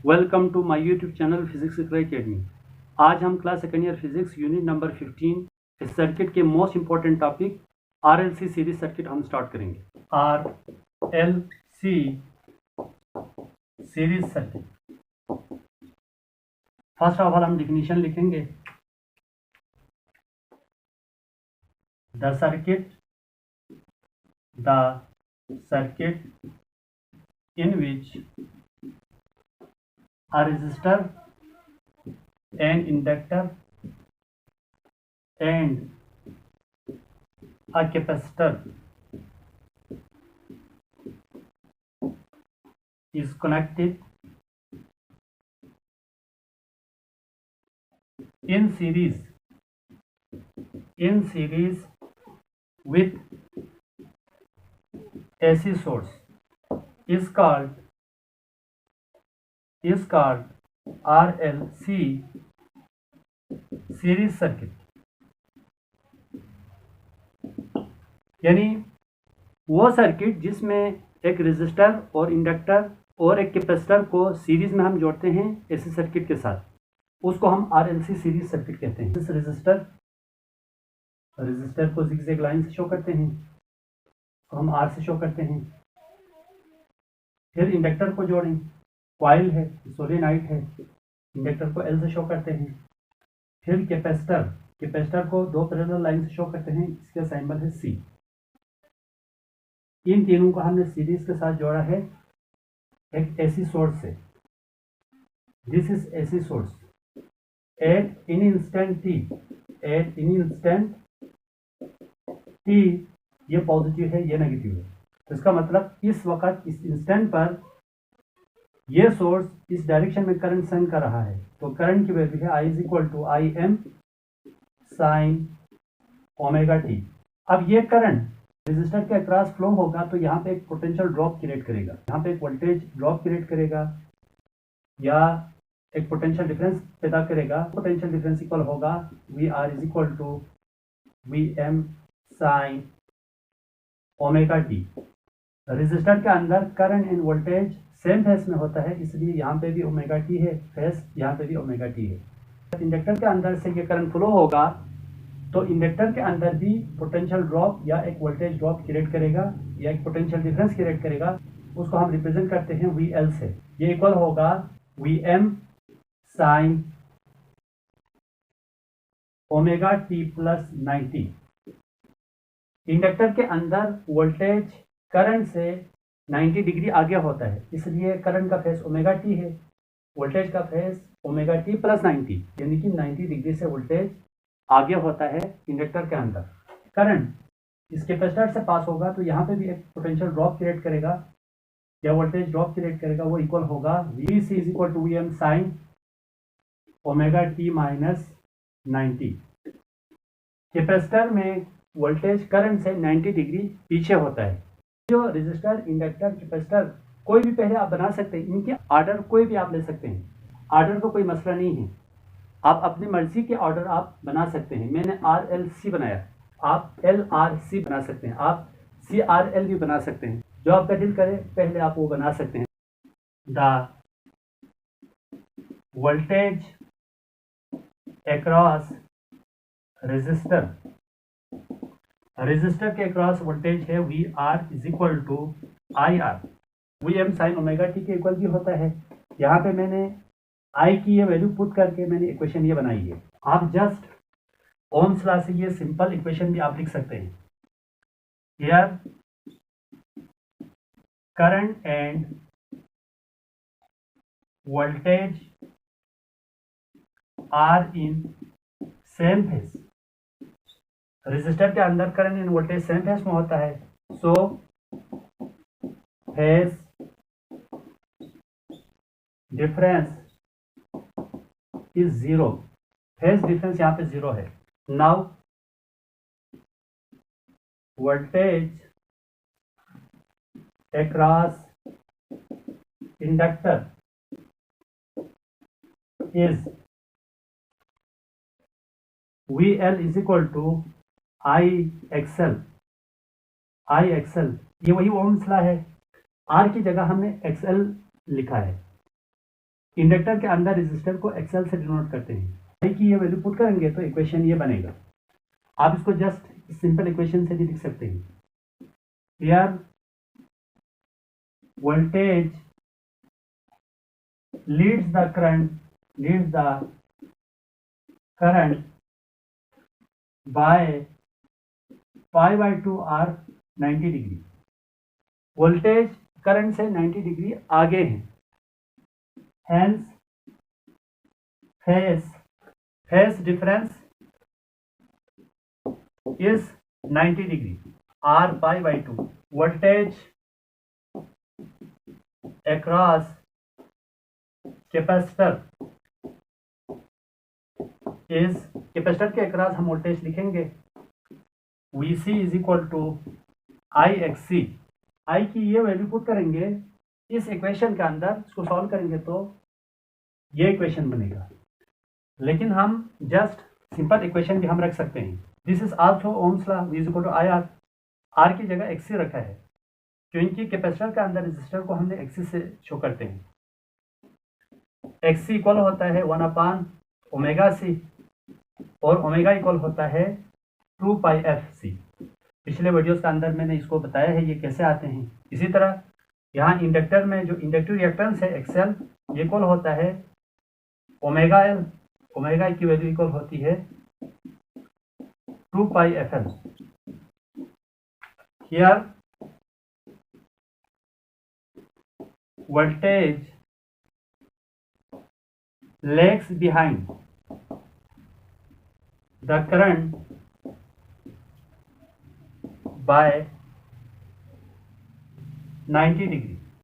Welcome to my YouTube channel physics academy. आज हम class second year physics unit number 15 इस circuit के most important topic RLC series circuit हम start करेंगे। RLC series circuit, first of all हम definition लिखेंगे। The circuit in which a resistor, an inductor and a capacitor is connected in series with AC source is called RLC series circuit. यानी वो circuit जिसमें एक resistor और inductor और एक capacitor को सीरीज में हम जोड़ते हैं एसी सर्किट के साथ, उसको हम आरएलसी सीरीज सर्किट कहते हैं। इस रेजिस्टर को जिगजैग लाइन से शो करते हैं, तो हम आर से शो करते हैं। फिर इंडक्टर को जोड़ें, कॉइल है, सोलेनॉइड है, इंडक्टर को एल से शो करते हैं। फिर कैपेसिटर को दो पैरेलल लाइन से शो करते हैं, इसका सिंबल है सी। इन तीनों को हमने सीरीज के साथ जोड़ा है एक एसी सोर्स से। This is AC source at in instant T ये पॉजिटिव है, ये नेगेटिव है। तो इसका मतलब इस वक्त इस इंस्टेंट पर ये सोर्स इस डायरेक्शन में करंट सेंड कर रहा है, तो करंट की वैल्यू है I = IM sin omega T. अब ये करंट रेजिस्टर के अक्रॉस फ्लो होगा, तो यहाँ पे एक पोटेंशियल ड्रॉप क्रिएट करेगा, यहाँ पे एक वोल्टेज ड्रॉप क्रिएट करेगा या एक पोटेंशियल डिफरेंस पैदा करेगा। पोटेंशियल डिफरेंस इक्वल होगा VR = VM sin omega T. Resistor के अंदर current and voltage same phase में होता है, इसलिए यहाँ पे भी ओमेगा टी है फेस, यहाँ पे भी ओमेगा टी है। इंडक्टर के अंदर से ये करंट फ्लो होगा, तो इंडक्टर के अंदर भी पोटेंशियल ड्रॉप या एक वोल्टेज ड्रॉप क्रिएट करेगा या एक पोटेंशियल डिफरेंस क्रिएट करेगा। उसको हम रिप्रेजेंट करते हैं VL से। ये इक्वल होगा VM sin omega T plus 90। Inductor के अंदर वोल्टेज करंट से 90 डिग्री आगे होता है, इसलिए करंट का फेस ओमेगा टी है, वोल्टेज का फेस ओमेगा टी प्लस 90, यानी कि 90 डिग्री से वोल्टेज आगे होता है इंडक्टर के अंदर। करंट इस कैपेसिटर से पास होगा, तो यहाँ पे भी एक पोटेंशियल ड्रॉप क्रिएट करेगा या वोल्टेज ड्रॉप क्रिएट करेगा। वो इक्वल होगा VC = VM sin omega T minus 90। Capacitor में वोल्टेज करंट से 90 डिग्री पीछे होता है। जो रेजिस्टर, इंडक्टर, कैपेसिटर कोई भी पहले आप बना सकते हैं, इनके ऑर्डर कोई भी आप ले सकते हैं, ऑर्डर का कोई मसला नहीं है। आप अपनी मर्जी के ऑर्डर आप बना सकते हैं। मैंने RLC बनाया, आप LRC बना सकते हैं, आप CRL भी बना सकते हैं, जो आपका दिल करे पहले आप वो बना सकते हैं। द वोल्टेज अक्रॉस रेजिस्टर के अक्रॉस वोल्टेज है VR = IR। VM sin omega T के इक्वल भी होता है। यहाँ पे मैंने I की ये वैल्यू पुट करके मैंने इक्वेशन ये बनाई है। आप जस्ट ओम्स लॉ से ये सिंपल इक्वेशन भी आप लिख सकते हैं। Here current and voltage are in same phase. Resistor के अंदर current and voltage same phase में होता है, so phase difference is 0। Phase difference यहाँ पे 0 है। Now voltage across inductor is VL = IXL। ये वही ओम्स लॉ है। R की जगह हमने XL लिखा है। इंडक्टर के अंदर रेजिस्टर को एक्सएल से डिनोट करते हैं। आई की ये वैल्यू पुट करेंगे तो इक्वेशन ये बनेगा। आप इसको जस्ट सिंपल इक्वेशन से भी लिख सकते हैं। Here voltage leads the current by pi by 2 or 90 degree. Voltage current से 90 डिग्री आगे है, hence phase difference is 90 degree r pi by 2। voltage across capacitor के अक्रॉस हम वोल्टेज लिखेंगे Vc is equal to I XC. I की ये value put करेंगे इस इक्वेशन के अंदर, इसको सॉल्व करेंगे तो ये इक्वेशन बनेगा। लेकिन हम जस्ट सिंपल इक्वेशन भी हम रख सकते हैं। This is also Ohm's law, V is equal to I R. R की जगह एक्सी रखा है क्योंकि कैपेसिटर के अंदर रेजिस्टर को हमने एक्सी से शो करते हैं। एक्सी इक्वल होता है 1/ओमेगा सी और ओमेगा इक्वल होता है 2πfc। पिछले वीडियोस के अंदर मैंने इसको बताया है ये कैसे आते हैं। इसी तरह यहाँ इंडक्टर में जो इंडक्टिव रिएक्टेंस है एक्सएल, ये इक्वल होता है ओमेगा एल। ओमेगा की वैल्यू इक्वल होती है 2πfl। Here voltage lags behind the current by 90 degree.